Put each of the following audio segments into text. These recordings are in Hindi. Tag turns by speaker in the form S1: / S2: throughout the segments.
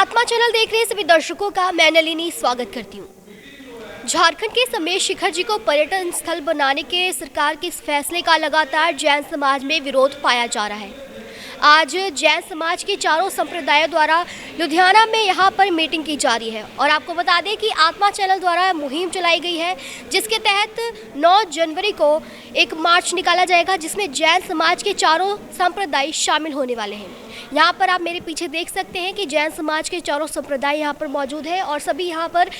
S1: आत्मा चैनल देख रहे सभी दर्शकों का मैं नलिनी स्वागत करती हूँ। झारखंड के समेत शिखर जी को पर्यटन स्थल बनाने के सरकार के इस फैसले का लगातार जैन समाज में विरोध पाया जा रहा है। आज जैन समाज के चारों संप्रदायों द्वारा लुधियाना में यहां पर मीटिंग की जा रही है और आपको बता दें कि आत्मा चैनल द्वारा मुहिम चलाई गई है, जिसके तहत 9 जनवरी को एक मार्च निकाला जाएगा, जिसमें जैन समाज के चारों संप्रदाय शामिल होने वाले हैं। यहाँ पर आप मेरे पीछे देख सकते हैं कि जैन समाज के चारों संप्रदाय यहाँ पर मौजूद है और सभी यहाँ पर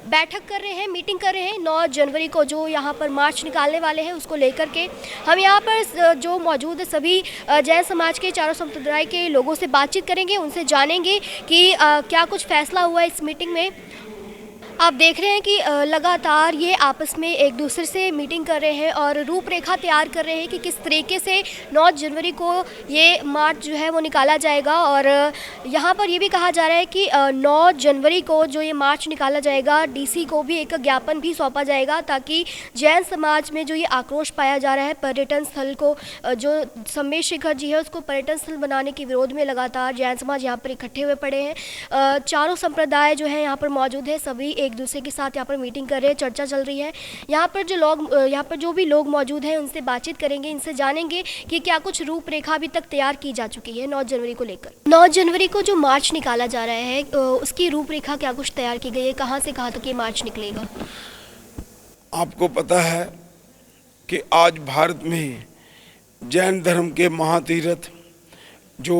S1: बैठक कर रहे हैं, मीटिंग कर रहे हैं। 9 जनवरी को जो यहाँ पर मार्च निकालने वाले हैं उसको लेकर के हम यहाँ पर जो मौजूद है सभी जैन समाज के चारों संप्रदाय के लोगों से बातचीत करेंगे, उनसे जानेंगे कि क्या कुछ फैसला हुआ है इस मीटिंग में। आप देख रहे हैं कि लगातार ये आपस में एक दूसरे से मीटिंग कर रहे हैं और रूपरेखा तैयार कर रहे हैं कि किस तरीके से 9 जनवरी को ये मार्च जो है वो निकाला जाएगा। और यहाँ पर ये भी कहा जा रहा है कि 9 जनवरी को जो ये मार्च निकाला जाएगा, डीसी को भी एक ज्ञापन भी सौंपा जाएगा, ताकि जैन समाज में जो ये आक्रोश पाया जा रहा है पर्यटन स्थल को, जो समेत शिखर जी है उसको पर्यटन स्थल बनाने के विरोध में लगातार जैन समाज यहाँ पर इकट्ठे हुए पड़े हैं। चारों संप्रदाय जो है यहाँ पर मौजूद है, सभी एक दूसरे के साथ यहाँ पर मीटिंग कर रहे हैं, चर्चा चल रही है। यहाँ पर जो भी लोग मौजूद हैं उनसे बातचीत करेंगे, इनसे जानेंगे कि क्या कुछ रूपरेखा अभी तक तैयार की जा चुकी है 9 जनवरी को लेकर। 9 जनवरी को जो मार्च निकाला जा रहा है उसकी रूपरेखा क्या कुछ तैयार की गई है, कहाँ से कहाँ तक ये मार्च निकलेगा?
S2: आपको पता है कि आज भारत में जैन धर्म के महातीर्थ जो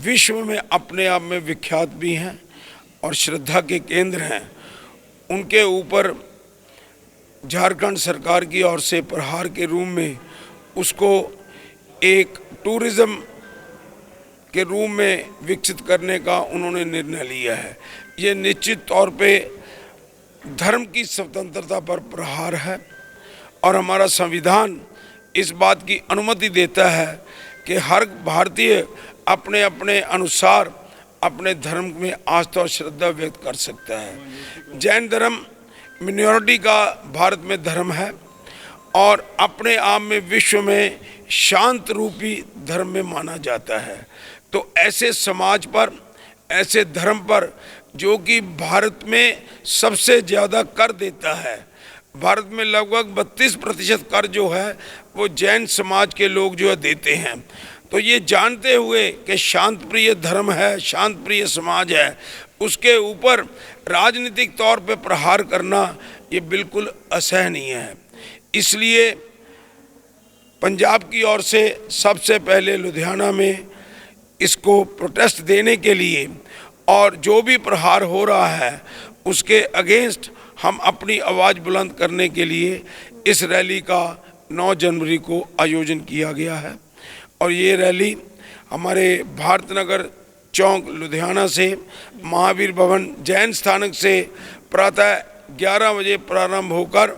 S2: विश्व में अपने आप में विख्यात भी हैं और श्रद्धा के केंद्र हैं, उनके ऊपर झारखंड सरकार की ओर से प्रहार के रूप में उसको एक टूरिज्म के रूप में विकसित करने का उन्होंने निर्णय लिया है। ये निश्चित तौर पे धर्म की स्वतंत्रता पर प्रहार है और हमारा संविधान इस बात की अनुमति देता है कि हर भारतीय अपने अपने अनुसार अपने धर्म में आस्था और श्रद्धा व्यक्त कर सकता है। जैन धर्म मिनॉरिटी का भारत में धर्म है और अपने आप में विश्व में शांत रूपी धर्म में माना जाता है। तो ऐसे समाज पर, ऐसे धर्म पर जो कि भारत में सबसे ज़्यादा कर देता है, भारत में लगभग 32% कर जो है वो जैन समाज के लोग जो है देते हैं। तो ये जानते हुए कि शांत प्रिय धर्म है, शांत प्रिय समाज है, उसके ऊपर राजनीतिक तौर पे प्रहार करना ये बिल्कुल असहनीय है। इसलिए पंजाब की ओर से सबसे पहले लुधियाना में इसको प्रोटेस्ट देने के लिए और जो भी प्रहार हो रहा है उसके अगेंस्ट हम अपनी आवाज़ बुलंद करने के लिए इस रैली का 9 जनवरी को आयोजन किया गया है। और ये रैली हमारे भारत नगर चौक लुधियाना से महावीर भवन जैन स्थानक से प्रातः 11 बजे प्रारंभ होकर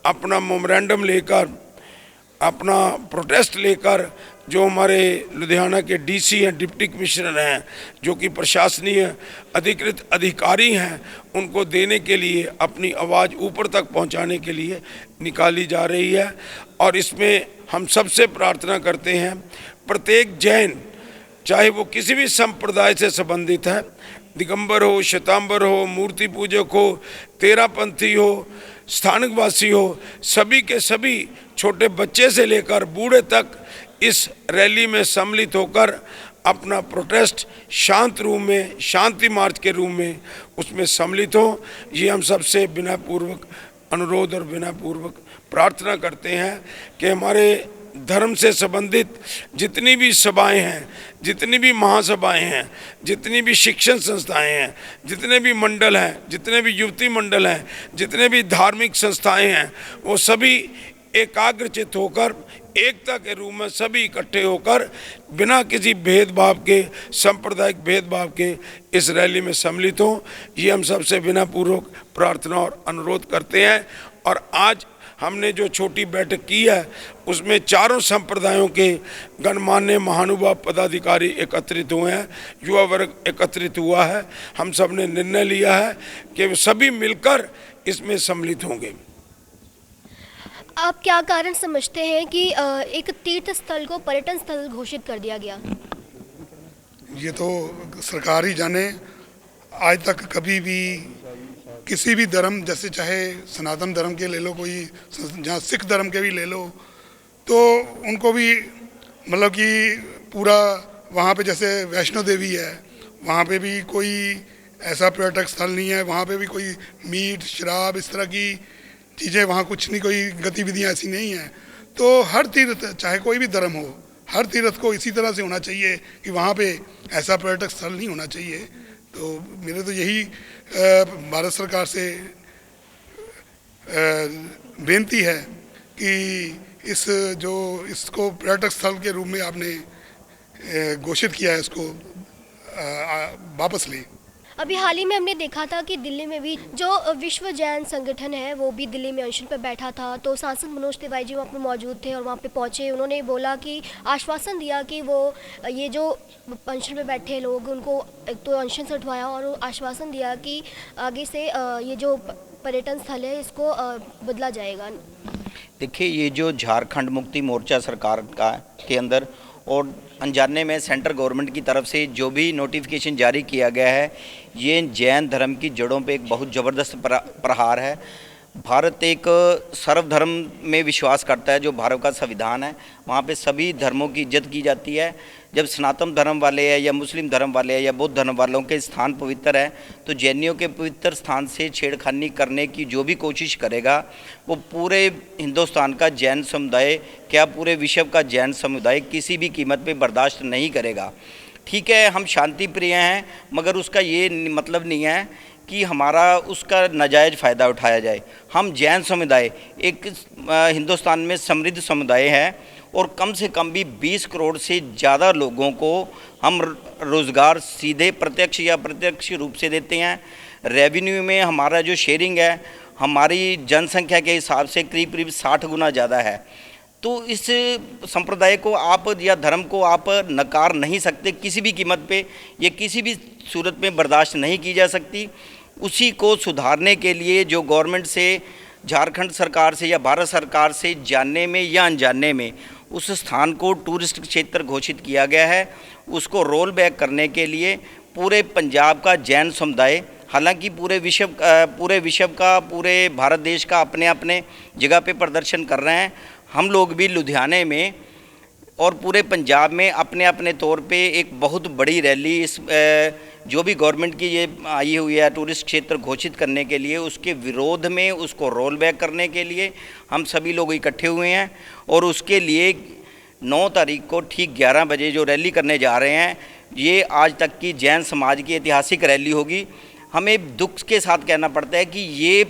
S2: अपना मेमोरेंडम लेकर, अपना प्रोटेस्ट लेकर, जो हमारे लुधियाना के डीसी हैं, डिप्टी कमिश्नर हैं, जो कि प्रशासनीय अधिकृत अधिकारी हैं, उनको देने के लिए, अपनी आवाज़ ऊपर तक पहुंचाने के लिए निकाली जा रही है। और इसमें हम सबसे प्रार्थना करते हैं प्रत्येक जैन, चाहे वो किसी भी संप्रदाय से संबंधित है, दिगंबर हो, श्वेतांबर हो, मूर्ति पूजक हो, तेरापंथी हो, स्थानिक वासी हो, सभी के सभी छोटे बच्चे से लेकर बूढ़े तक इस रैली में सम्मिलित होकर अपना प्रोटेस्ट शांत रूप में, शांति मार्च के रूप में उसमें सम्मिलित हो। ये हम सबसे विनयपूर्वक अनुरोध और विनयपूर्वक प्रार्थना करते हैं कि हमारे धर्म से संबंधित जितनी भी सभाएं हैं, जितनी भी महासभाएं हैं, जितनी भी शिक्षण संस्थाएं हैं, जितने भी मंडल हैं, जितने भी युवती मंडल हैं, जितने भी धार्मिक संस्थाएं हैं, वो सभी एकाग्रचित होकर एकता के रूप में सभी इकट्ठे होकर बिना किसी भेदभाव के, सांप्रदायिक भेदभाव के इस रैली में सम्मिलित हों। ये हम सबसे विनयपूर्वक प्रार्थना और अनुरोध करते हैं। और आज हमने जो छोटी बैठक की है उसमें चारों संप्रदायों के गणमान्य महानुभाव पदाधिकारी एकत्रित हुए हैं, युवा वर्ग एकत्रित हुआ है। हम सब ने निर्णय लिया है कि वे सभी मिलकर इसमें सम्मिलित होंगे।
S1: आप क्या कारण समझते हैं कि एक तीर्थ स्थल को पर्यटन स्थल घोषित कर दिया गया?
S3: ये तो सरकार ही जाने। आज तक कभी भी किसी भी धर्म, जैसे चाहे सनातन धर्म के ले लो, कोई जहाँ सिख धर्म के भी ले लो, तो उनको भी मतलब कि पूरा वहाँ पे जैसे वैष्णो देवी है, वहाँ पे भी कोई ऐसा पर्यटक स्थल नहीं है, वहाँ पे भी कोई मीट शराब इस तरह की चीज़ें वहाँ कुछ नहीं, कोई गतिविधियाँ ऐसी नहीं हैं। तो हर तीर्थ चाहे कोई भी धर्म हो, हर तीर्थ को इसी तरह से होना चाहिए कि वहाँ पे ऐसा पर्यटक स्थल नहीं होना चाहिए। तो मेरे तो यही भारत सरकार से बेनती है कि इसको पर्यटक स्थल के रूप में आपने घोषित किया है, इसको वापस लें।
S1: अभी हाल ही में हमने देखा था कि दिल्ली में भी जो विश्व जैन संगठन है वो भी दिल्ली में अनशन पर बैठा था, तो सांसद मनोज तिवारी जी वहाँ पर मौजूद थे और वहाँ पे पहुँचे। उन्होंने बोला कि आश्वासन दिया कि वो ये जो अनशन पे बैठे लोग उनको एक तो अनशन से उठवाया और आश्वासन दिया कि आगे से ये जो पर्यटन स्थल है इसको बदला जाएगा।
S4: देखिए, ये जो झारखंड मुक्ति मोर्चा सरकार का के अंदर और अनजाने में सेंट्रल गवर्नमेंट की तरफ से जो भी नोटिफिकेशन जारी किया गया है, ये जैन धर्म की जड़ों पे एक बहुत ज़बरदस्त प्रहार है। भारत एक सर्वधर्म में विश्वास करता है, जो भारत का संविधान है वहाँ पे सभी धर्मों की इज्जत की जाती है। जब सनातन धर्म वाले हैं या मुस्लिम धर्म वाले हैं या बौद्ध धर्म वालों के स्थान पवित्र है, तो जैनियों के पवित्र स्थान से छेड़खानी करने की जो भी कोशिश करेगा वो पूरे हिंदुस्तान का जैन समुदाय, क्या पूरे विश्व का जैन समुदाय किसी भी कीमत पे बर्दाश्त नहीं करेगा। ठीक है, हम शांति प्रिय हैं, मगर उसका ये मतलब नहीं है कि हमारा उसका नाजायज़ फ़ायदा उठाया जाए। हम जैन समुदाय एक हिंदुस्तान में समृद्ध समुदाय है और कम से कम भी 20 करोड़ से ज़्यादा लोगों को हम रोज़गार सीधे प्रत्यक्ष या प्रत्यक्ष रूप से देते हैं। रेवेन्यू में हमारा जो शेयरिंग है हमारी जनसंख्या के हिसाब से करीब करीब 60 गुना ज़्यादा है। तो इस संप्रदाय को आप या धर्म को आप नकार नहीं सकते किसी भी कीमत पे, ये किसी भी सूरत में बर्दाश्त नहीं की जा सकती। उसी को सुधारने के लिए जो गवर्नमेंट से, झारखंड सरकार से या भारत सरकार से जानने में या अनजाने में उस स्थान को टूरिस्ट क्षेत्र घोषित किया गया है, उसको रोल बैक करने के लिए पूरे पंजाब का जैन समुदाय, हालांकि पूरे विश्व का पूरे भारत देश का अपने अपने जगह पे प्रदर्शन कर रहे हैं। हम लोग भी लुधियाने में और पूरे पंजाब में अपने अपने तौर पे एक बहुत बड़ी रैली इस जो भी गवर्नमेंट की ये आई हुई है टूरिस्ट क्षेत्र घोषित करने के लिए, उसके विरोध में, उसको रोल बैक करने के लिए हम सभी लोग इकट्ठे हुए हैं। और उसके लिए 9 तारीख को ठीक 11 बजे जो रैली करने जा रहे हैं, ये आज तक की जैन समाज की ऐतिहासिक रैली होगी। हमें दुख के साथ कहना पड़ता है कि ये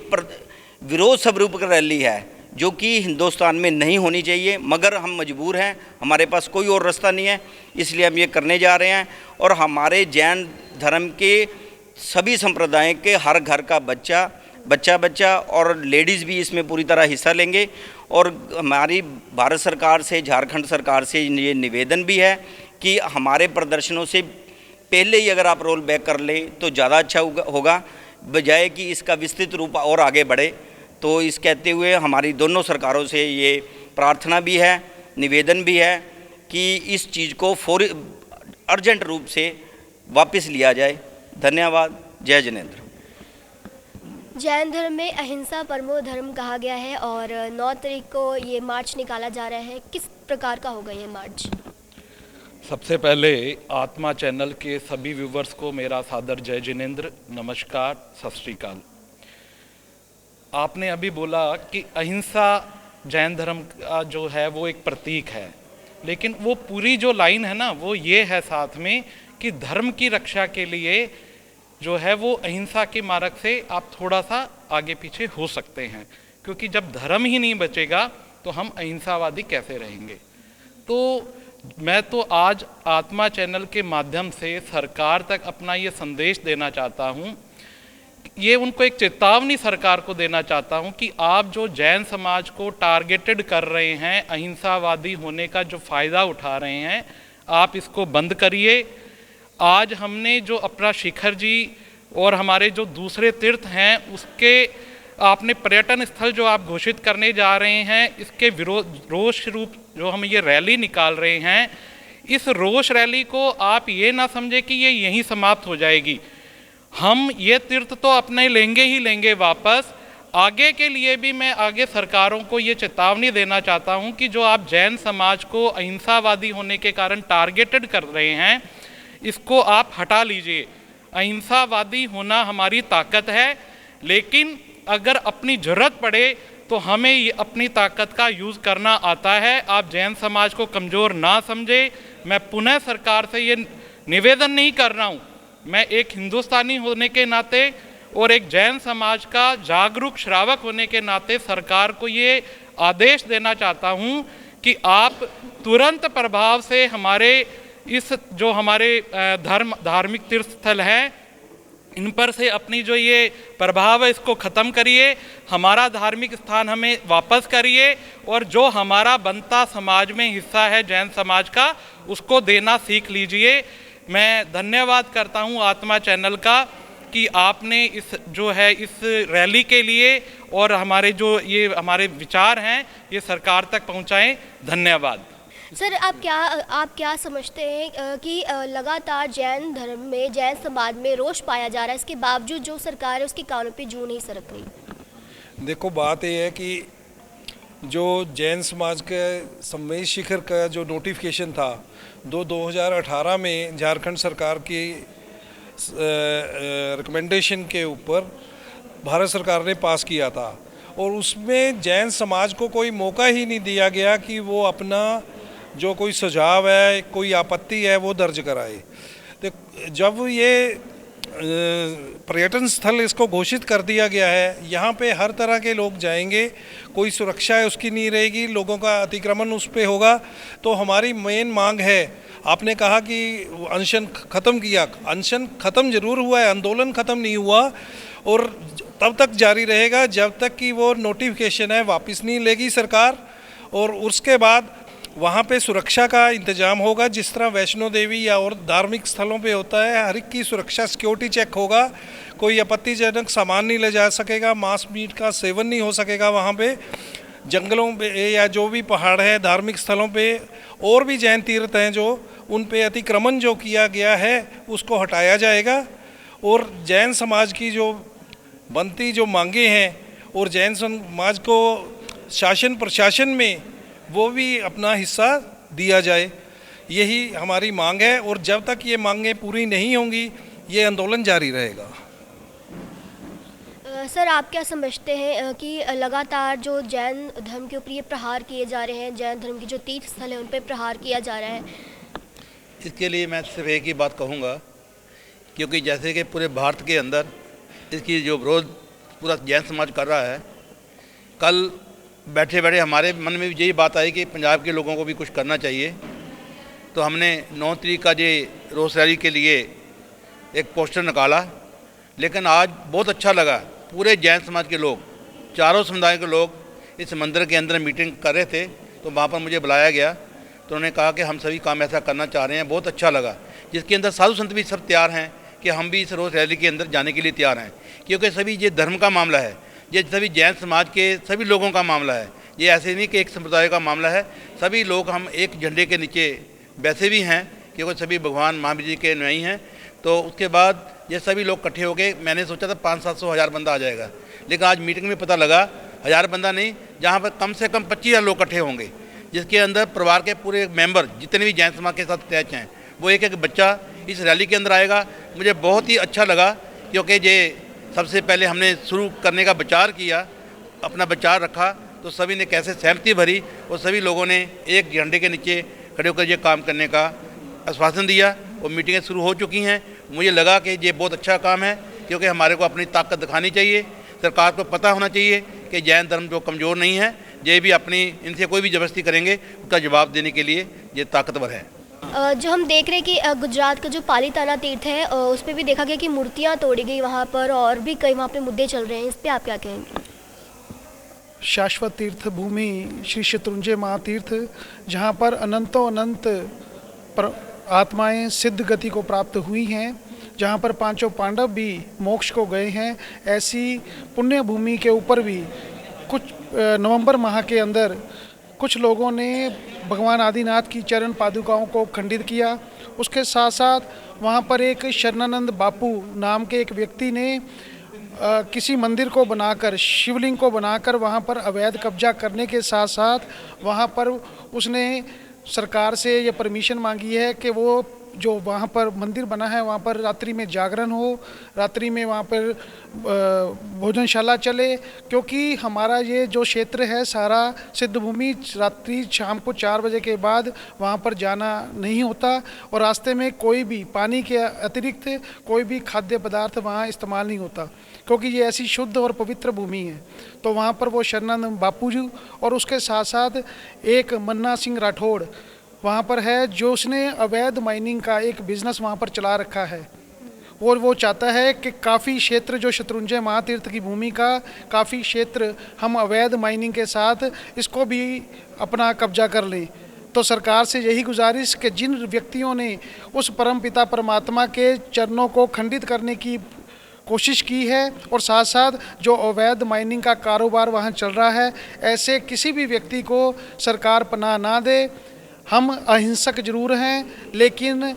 S4: विरोध स्वरूप की रैली है जो कि हिंदुस्तान में नहीं होनी चाहिए, मगर हम मजबूर हैं, हमारे पास कोई और रास्ता नहीं है, इसलिए हम ये करने जा रहे हैं। और हमारे जैन धर्म के सभी संप्रदाय के हर घर का बच्चा और लेडीज़ भी इसमें पूरी तरह हिस्सा लेंगे। और हमारी भारत सरकार से, झारखंड सरकार से ये निवेदन भी है कि हमारे प्रदर्शनों से पहले ही अगर आप रोल बैक कर लें तो ज़्यादा अच्छा होगा, बजाय कि इसका विस्तृत रूप और आगे बढ़े। तो इस कहते हुए हमारी दोनों सरकारों से ये प्रार्थना भी है, निवेदन भी है कि इस चीज़ को अर्जेंट रूप से वापस लिया जाए। धन्यवाद। जय जिनेंद्र।
S1: जैन धर्म में अहिंसा परमो धर्म कहा गया है और 9 तारीख को ये मार्च निकाला जा रहा है। किस प्रकार का होगा ये मार्च?
S5: सबसे पहले आत्मा चैनल के सभी व्यूवर्स को मेरा सादर जय जिनेंद्र, नमस्कार, सत श्री अकाल। आपने अभी बोला कि अहिंसा जैन धर्म का जो है वो एक प्रतीक है, लेकिन वो पूरी जो लाइन है ना वो ये है साथ में कि धर्म की रक्षा के लिए जो है वो अहिंसा के मार्ग से आप थोड़ा सा आगे पीछे हो सकते हैं, क्योंकि जब धर्म ही नहीं बचेगा तो हम अहिंसावादी कैसे रहेंगे। तो मैं तो आज आत्मा चैनल के माध्यम से सरकार तक अपना ये संदेश देना चाहता हूँ, ये उनको एक चेतावनी सरकार को देना चाहता हूँ कि आप जो जैन समाज को टारगेटेड कर रहे हैं, अहिंसावादी होने का जो फ़ायदा उठा रहे हैं, आप इसको बंद करिए। आज हमने जो अपना शिखर जी और हमारे जो दूसरे तीर्थ हैं उसके आपने पर्यटन स्थल जो आप घोषित करने जा रहे हैं, इसके विरोध रोष रूप जो हम ये रैली निकाल रहे हैं, इस रोष रैली को आप ये ना समझे कि ये यहीं समाप्त हो जाएगी। हम ये तीर्थ तो अपने लेंगे ही लेंगे वापस। आगे के लिए भी मैं आगे सरकारों को ये चेतावनी देना चाहता हूँ कि जो आप जैन समाज को अहिंसावादी होने के कारण टारगेटेड कर रहे हैं, इसको आप हटा लीजिए। अहिंसावादी होना हमारी ताकत है, लेकिन अगर अपनी ज़रूरत पड़े तो हमें ये अपनी ताकत का यूज़ करना आता है। आप जैन समाज को कमज़ोर ना समझे। मैं पुनः सरकार से ये निवेदन नहीं कर रहा हूँ, मैं एक हिंदुस्तानी होने के नाते और एक जैन समाज का जागरूक श्रावक होने के नाते सरकार को ये आदेश देना चाहता हूँ कि आप तुरंत प्रभाव से हमारे इस जो हमारे धार्मिक तीर्थ स्थल हैं, इन पर से अपनी जो ये प्रभाव है इसको ख़त्म करिए, हमारा धार्मिक स्थान हमें वापस करिए और जो हमारा बनता समाज में हिस्सा है जैन समाज का, उसको देना सीख लीजिए। मैं धन्यवाद करता हूँ आत्मा चैनल का कि आपने इस जो है इस रैली के लिए और हमारे जो ये हमारे विचार हैं ये सरकार तक पहुँचाएँ। धन्यवाद।
S1: सर, आप क्या समझते हैं कि लगातार जैन धर्म में, जैन समाज में रोष पाया जा रहा है, इसके बावजूद जो सरकार है उसके कानों पे जूं नहीं सरक रही?
S6: देखो, बात ये है कि जो जैन समाज के सम्मेलन शिखर का जो नोटिफिकेशन था 2018 में झारखंड सरकार की रिकमेंडेशन के ऊपर भारत सरकार ने पास किया था, और उसमें जैन समाज को कोई मौका ही नहीं दिया गया कि वो अपना जो कोई सुझाव है, कोई आपत्ति है, वो दर्ज कराए। तो जब ये पर्यटन स्थल इसको घोषित कर दिया गया है, यहाँ पे हर तरह के लोग जाएंगे, कोई सुरक्षा है उसकी नहीं रहेगी, लोगों का अतिक्रमण उस पे होगा। तो हमारी मेन मांग है, आपने कहा कि अनशन ख़त्म किया, अनशन ख़त्म ज़रूर हुआ है, आंदोलन ख़त्म नहीं हुआ, और तब तक जारी रहेगा जब तक कि वो नोटिफिकेशन है वापस नहीं लेगी सरकार। और उसके बाद वहाँ पे सुरक्षा का इंतजाम होगा, जिस तरह वैष्णो देवी या और धार्मिक स्थलों पे होता है, हर एक की सुरक्षा सिक्योरिटी चेक होगा, कोई आपत्तिजनक सामान नहीं ले जा सकेगा, मांस मीट का सेवन नहीं हो सकेगा वहाँ पे। जंगलों पे या जो भी पहाड़ है, धार्मिक स्थलों पे और भी जैन तीर्थ हैं जो उन पे अतिक्रमण जो किया गया है उसको हटाया जाएगा, और जैन समाज की जो बनती जो मांगे हैं और जैन समाज को शासन प्रशासन में वो भी अपना हिस्सा दिया जाए, यही हमारी मांग है। और जब तक ये मांगें पूरी नहीं होंगी ये आंदोलन जारी रहेगा।
S1: सर, आप क्या समझते हैं कि लगातार जो जैन धर्म के ऊपर ये प्रहार किए जा रहे हैं, जैन धर्म के जो तीर्थ स्थल हैं उन पर प्रहार किया जा रहा है?
S7: इसके लिए मैं सिर्फ एक ही बात कहूँगा, क्योंकि जैसे कि पूरे भारत के अंदर इसकी जो विरोध पूरा जैन समाज कर रहा है, कल बैठे बैठे हमारे मन में भी यही बात आई कि पंजाब के लोगों को भी कुछ करना चाहिए। तो हमने 9 तारीख का ये रोष रैली के लिए एक पोस्टर निकाला, लेकिन आज बहुत अच्छा लगा, पूरे जैन समाज के लोग, चारों समुदाय के लोग इस मंदिर के अंदर मीटिंग कर रहे थे, तो वहाँ पर मुझे बुलाया गया, तो उन्होंने कहा कि हम सभी काम ऐसा करना चाह रहे हैं। बहुत अच्छा लगा, जिसके अंदर साधु संत भी सब तैयार हैं कि हम भी इस रोज़ रैली के अंदर जाने के लिए तैयार हैं, क्योंकि सभी ये धर्म का मामला है, ये सभी जैन समाज के सभी लोगों का मामला है। ये ऐसे नहीं कि एक संप्रदाय का मामला है, सभी लोग हम एक झंडे के नीचे वैसे भी हैं, क्योंकि सभी भगवान महावीर जी के अनुयायी हैं। तो उसके बाद ये सभी लोग इकट्ठे हो गए। मैंने सोचा था 500-700 बंदा आ जाएगा, लेकिन आज मीटिंग में पता लगा 1000 बंदा नहीं, जहाँ पर कम से कम 25,000 लोग इकट्ठे होंगे, जिसके अंदर परिवार के पूरे मेंबर जितने भी जैन समाज के साथ अटैच हैं, वो एक एक बच्चा इस रैली के अंदर आएगा। मुझे बहुत ही अच्छा लगा, क्योंकि ये सबसे पहले हमने शुरू करने का विचार किया, अपना विचार रखा, तो सभी ने कैसे सहमति भरी और सभी लोगों ने एक झंडे के नीचे खड़े होकर ये काम करने का आश्वासन दिया और मीटिंगें शुरू हो चुकी हैं। मुझे लगा कि ये बहुत अच्छा काम है, क्योंकि हमारे को अपनी ताकत दिखानी चाहिए, सरकार को पता होना चाहिए कि जैन धर्म जो कमज़ोर नहीं है, ये भी अपनी इनसे कोई भी ज़बरदस्ती करेंगे उसका जवाब देने के लिए ये ताकतवर है।
S1: जो हम देख रहे हैं कि गुजरात का जो पालीताना तीर्थ है उस पर भी देखा गया कि मूर्तियां तोड़ी गई वहां पर, और भी कई वहां पे मुद्दे चल रहे हैं, इस पे आप क्या कहेंगे?
S8: शाश्वत तीर्थ भूमि श्री शत्रुंजय महातीर्थ, जहाँ पर अनंतों अनंत आत्माएं सिद्ध गति को प्राप्त हुई हैं, जहाँ पर 5 पांडव भी मोक्ष को गए हैं, ऐसी पुण्य भूमि के ऊपर भी कुछ नवंबर माह के अंदर कुछ लोगों ने भगवान आदिनाथ की चरण पादुकाओं को खंडित किया उसके साथ साथ वहाँ पर एक शरणानंद बापू नाम के एक व्यक्ति ने किसी मंदिर को बनाकर, शिवलिंग को बनाकर वहाँ पर अवैध कब्जा करने के साथ साथ वहाँ पर उसने सरकार से ये परमिशन मांगी है कि वो जो वहाँ पर मंदिर बना है वहाँ पर रात्रि में जागरण हो, रात्रि में वहाँ पर भोजनशाला चले, क्योंकि हमारा ये जो क्षेत्र है सारा सिद्ध भूमि, रात्रि शाम को 4 बजे के बाद वहाँ पर जाना नहीं होता और रास्ते में कोई भी पानी के अतिरिक्त कोई भी खाद्य पदार्थ वहाँ इस्तेमाल नहीं होता, क्योंकि ये ऐसी शुद्ध और पवित्र भूमि है। तो वहाँ पर वो शरणानंद बापू जी और उसके साथ साथ एक मन्ना सिंह राठौड़ वहाँ पर है, जो उसने अवैध माइनिंग का एक बिज़नेस वहाँ पर चला रखा है और वो चाहता है कि काफ़ी क्षेत्र जो शत्रुंजय महातीर्थ की भूमि का काफ़ी क्षेत्र हम अवैध माइनिंग के साथ इसको भी अपना कब्जा कर लें। तो सरकार से यही गुजारिश कि जिन व्यक्तियों ने उस परमपिता परमात्मा के चरणों को खंडित करने की कोशिश की है और साथ साथ जो अवैध माइनिंग का कारोबार वहाँ चल रहा है, ऐसे किसी भी व्यक्ति को सरकार पनाह ना दे। हम अहिंसक जरूर हैं, लेकिन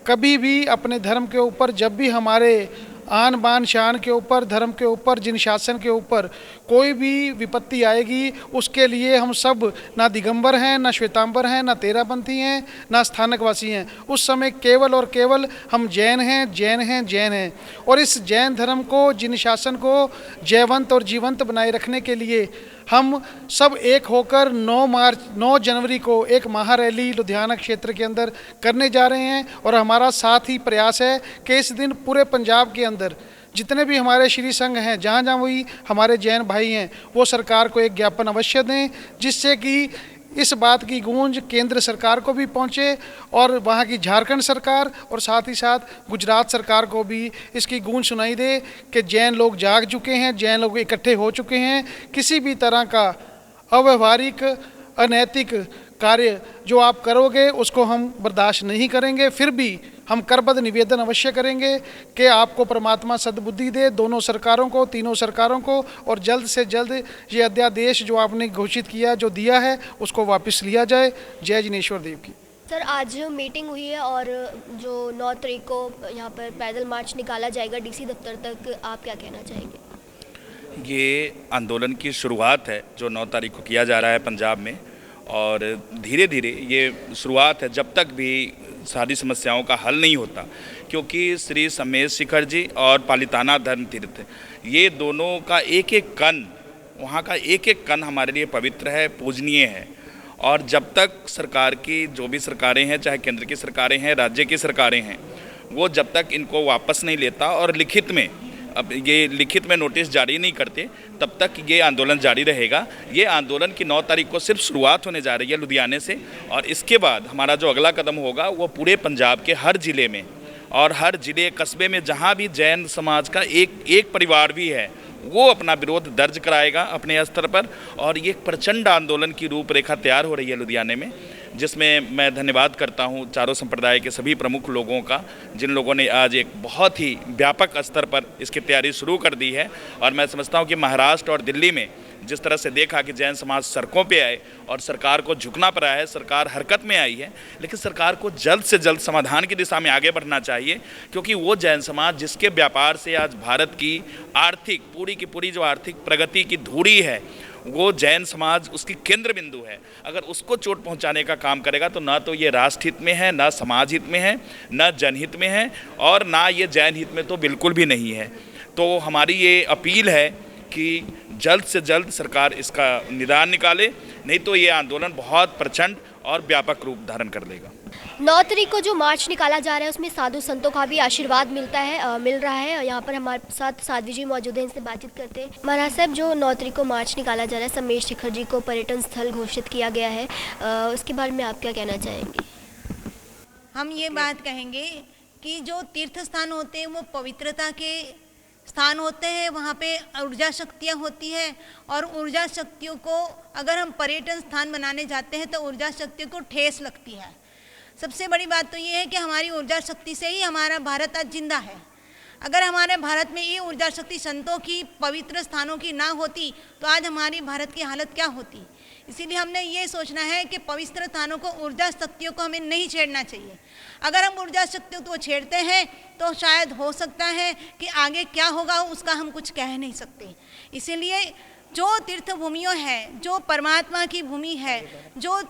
S8: कभी भी अपने धर्म के ऊपर, जब भी हमारे आन बान शान के ऊपर, धर्म के ऊपर, जिन शासन के ऊपर कोई भी विपत्ति आएगी, उसके लिए हम सब ना दिगंबर हैं, ना श्वेतांबर हैं, ना तेरापंथी हैं, ना स्थानकवासी हैं। उस समय केवल और केवल हम जैन हैं, जैन हैं, जैन हैं। और इस जैन धर्म को, जिन शासन को जयवंत और जीवंत बनाए रखने के लिए हम सब एक होकर 9 जनवरी को एक महारैली लुधियाना क्षेत्र के अंदर करने जा रहे हैं। और हमारा साथ ही प्रयास है कि इस दिन पूरे पंजाब के अंदर जितने भी हमारे श्री संघ हैं, जहाँ जहाँ वही हमारे जैन भाई हैं, वो सरकार को एक ज्ञापन अवश्य दें, जिससे कि इस बात की गूंज केंद्र सरकार को भी पहुंचे और वहाँ की झारखंड सरकार और साथ ही साथ गुजरात सरकार को भी इसकी गूंज सुनाई दे कि जैन लोग जाग चुके हैं, जैन लोग इकट्ठे हो चुके हैं। किसी भी तरह का अव्यवहारिक, अनैतिक कार्य जो आप करोगे उसको हम बर्दाश्त नहीं करेंगे। फिर भी हम करबद्ध निवेदन अवश्य करेंगे कि आपको परमात्मा सद्बुद्धि दे, दोनों सरकारों को, तीनों सरकारों को, और जल्द से जल्द ये अध्यादेश जो आपने घोषित किया, जो दिया है, उसको वापस लिया जाए। जय जिनेश्वर देव की।
S1: सर, आज मीटिंग हुई है और जो 9 तारीख को यहाँ पर पैदल मार्च निकाला जाएगा डीसी दफ्तर तक, आप क्या कहना चाहेंगे?
S9: ये आंदोलन की शुरुआत है जो 9 तारीख को किया जा रहा है पंजाब में, और धीरे धीरे ये शुरुआत है, जब तक भी सारी समस्याओं का हल नहीं होता, क्योंकि श्री समेश शिखर जी और पालिताना धर्म तीर्थ, ये दोनों का एक एक कण, वहाँ का एक एक कण हमारे लिए पवित्र है, पूजनीय है। और जब तक सरकार की, जो भी सरकारें हैं, चाहे केंद्र की सरकारें हैं, राज्य की सरकारें हैं, वो जब तक इनको वापस नहीं लेता और लिखित में, अब ये लिखित में नोटिस जारी नहीं करते, तब तक ये आंदोलन जारी रहेगा। ये आंदोलन की 9 तारीख को सिर्फ शुरुआत होने जा रही है लुधियाने से, और इसके बाद हमारा जो अगला कदम होगा वो पूरे पंजाब के हर ज़िले में और हर ज़िले कस्बे में जहाँ भी जैन समाज का एक परिवार भी है, वो अपना विरोध दर्ज कराएगा अपने स्तर पर। और ये प्रचंड आंदोलन की रूपरेखा तैयार हो रही है लुधियाने में, जिसमें मैं धन्यवाद करता हूं चारों संप्रदाय के सभी प्रमुख लोगों का, जिन लोगों ने आज एक बहुत ही व्यापक स्तर पर इसकी तैयारी शुरू कर दी है। और मैं समझता हूं कि महाराष्ट्र और दिल्ली में जिस तरह से देखा कि जैन समाज सड़कों पे आए और सरकार को झुकना पड़ा है, सरकार हरकत में आई है, लेकिन सरकार को जल्द से जल्द समाधान की दिशा में आगे बढ़ना चाहिए, क्योंकि वो जैन समाज जिसके व्यापार से आज भारत की आर्थिक, पूरी की पूरी जो आर्थिक प्रगति की धुरी है, वो जैन समाज उसकी केंद्र बिंदु है। अगर उसको चोट पहुंचाने का काम करेगा तो ना तो ये राष्ट्र हित में है, ना समाज हित में है, ना जनहित में है, और ना ये जैन हित में तो बिल्कुल भी नहीं है। तो हमारी ये अपील है कि जल्द से जल्द सरकार इसका निदान निकाले, नहीं तो ये आंदोलन बहुत प्रचंड और व्यापक रूप धारण कर लेगा।
S1: 9 तारीख को जो मार्च निकाला जा रहा है उसमें साधु संतों का भी आशीर्वाद मिल रहा है। यहाँ पर हमारे साथ साध्वी जी मौजूद हैं, इनसे बातचीत करते हैं। महाराज साहब, जो 9 तारीख को मार्च निकाला जा रहा है, समेश शिखर जी को पर्यटन स्थल घोषित किया गया है, उसके बारे में आप क्या कहना चाहेंगे?
S10: हम ये बात कहेंगे कि जो तीर्थ स्थान होते हैं वो पवित्रता के स्थान होते हैं, वहाँ पे ऊर्जा शक्तियाँ होती है, और ऊर्जा शक्तियों को अगर हम पर्यटन स्थान बनाने जाते हैं तो ऊर्जा शक्तियों को ठेस लगती है। सबसे बड़ी बात तो ये है कि हमारी ऊर्जा शक्ति से ही हमारा भारत आज जिंदा है। अगर हमारे भारत में ये ऊर्जा शक्ति संतों की, पवित्र स्थानों की ना होती तो आज हमारी भारत की हालत क्या होती। इसीलिए हमने ये सोचना है कि पवित्र स्थानों को, ऊर्जा शक्तियों को हमें नहीं छेड़ना चाहिए। अगर हम ऊर्जा शक्तियों को छेड़ते हैं तो शायद हो सकता है कि आगे क्या होगा उसका हम कुछ कह नहीं सकते। इसीलिए जो तीर्थ भूमियों है, जो परमात्मा की भूमि है, जो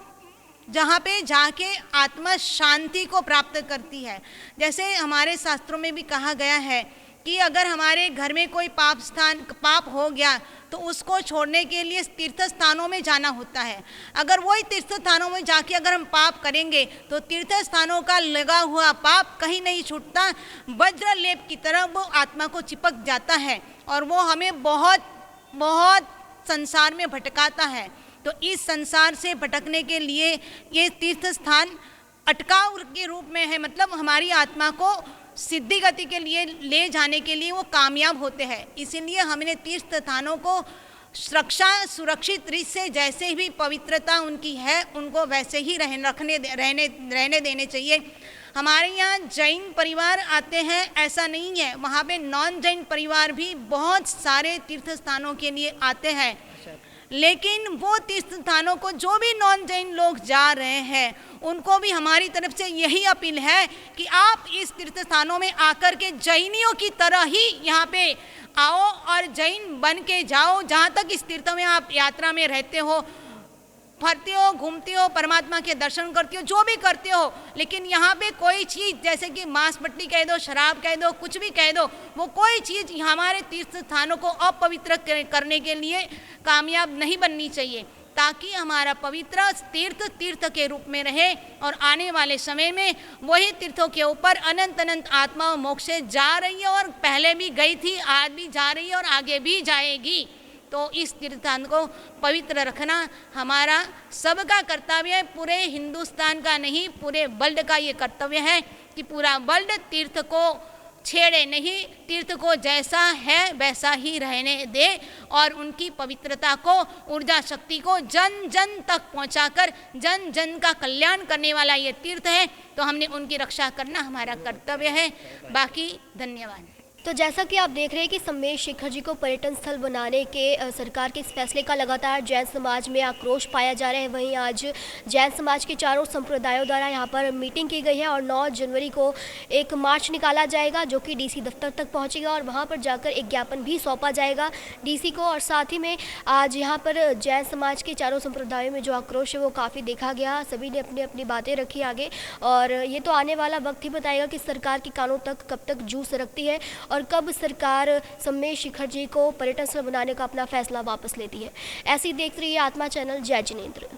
S10: जहाँ पे जाके आत्मा शांति को प्राप्त करती है, जैसे हमारे शास्त्रों में भी कहा गया है कि अगर हमारे घर में कोई पाप हो गया तो उसको छोड़ने के लिए तीर्थ स्थानों में जाना होता है। अगर वही तीर्थ स्थानों में जाके अगर हम पाप करेंगे तो तीर्थ स्थानों का लगा हुआ पाप कहीं नहीं छूटता, वज्र लेप की तरह वो आत्मा को चिपक जाता है और वो हमें बहुत बहुत संसार में भटकाता है। तो इस संसार से भटकने के लिए ये तीर्थ स्थान अटकाव के रूप में है, मतलब हमारी आत्मा को सिद्धि गति के लिए ले जाने के लिए वो कामयाब होते हैं। इसीलिए हमने तीर्थ स्थानों को सुरक्षित रीत से, जैसे भी पवित्रता उनकी है उनको वैसे ही रहने देने चाहिए। हमारे यहाँ जैन परिवार आते हैं ऐसा नहीं है, वहाँ पे नॉन जैन परिवार भी बहुत सारे तीर्थ स्थानों के लिए आते हैं, लेकिन वो तीर्थ स्थानों को जो भी नॉन जैन लोग जा रहे हैं उनको भी हमारी तरफ से यही अपील है कि आप इस तीर्थ स्थानों में आकर के जैनियों की तरह ही यहाँ पे आओ और जैन बन के जाओ। जहाँ तक इस तीर्थों में आप यात्रा में रहते हो, फरते हो, घूमते हो, परमात्मा के दर्शन करते हो, जो भी करते हो, लेकिन यहाँ पे कोई चीज़ जैसे कि मांस मट्टी कह दो, शराब कह दो, कुछ भी कह दो, वो कोई चीज़ हमारे तीर्थ स्थानों को अपवित्र करने के लिए कामयाब नहीं बननी चाहिए, ताकि हमारा पवित्र तीर्थ के रूप में रहे और आने वाले समय में वही तीर्थों के ऊपर अनंत अनंत आत्मा मोक्ष से जा रही है और पहले भी गई थी, आज भी जा रही है और आगे भी जाएगी। तो इस तीर्थस्थान को पवित्र रखना हमारा सबका कर्तव्य है, पूरे हिंदुस्तान का नहीं, पूरे वर्ल्ड का ये कर्तव्य है कि पूरा वर्ल्ड तीर्थ को छेड़े नहीं, तीर्थ को जैसा है वैसा ही रहने दे और उनकी पवित्रता को, ऊर्जा शक्ति को जन जन तक पहुंचाकर जन जन का कल्याण करने वाला ये तीर्थ है, तो हमने उनकी रक्षा करना हमारा कर्तव्य है। बाकी धन्यवाद।
S1: तो जैसा कि आप देख रहे हैं कि सम्मेद शिखर जी को पर्यटन स्थल बनाने के सरकार के इस फैसले का लगातार जैन समाज में आक्रोश पाया जा रहा है। वहीं आज जैन समाज के चारों संप्रदायों द्वारा यहां पर मीटिंग की गई है और 9 जनवरी को एक मार्च निकाला जाएगा जो कि डीसी दफ्तर तक पहुंचेगा और वहां पर जाकर एक ज्ञापन भी सौंपा जाएगा डीसी को। और साथ ही में आज यहाँ पर जैन समाज के चारों संप्रदायों में जो आक्रोश है वो काफ़ी देखा गया, सभी ने अपनी अपनी बातें रखी आगे और ये तो आने वाला वक्त ही बताएगा कि सरकार की कानों तक कब तक जूझ रखती है और कब सरकार सम्मेद शिखर जी को पर्यटन स्थल बनाने का अपना फैसला वापस लेती है। ऐसी देखते रहिए आत्मा चैनल। जय जिनेंद्र।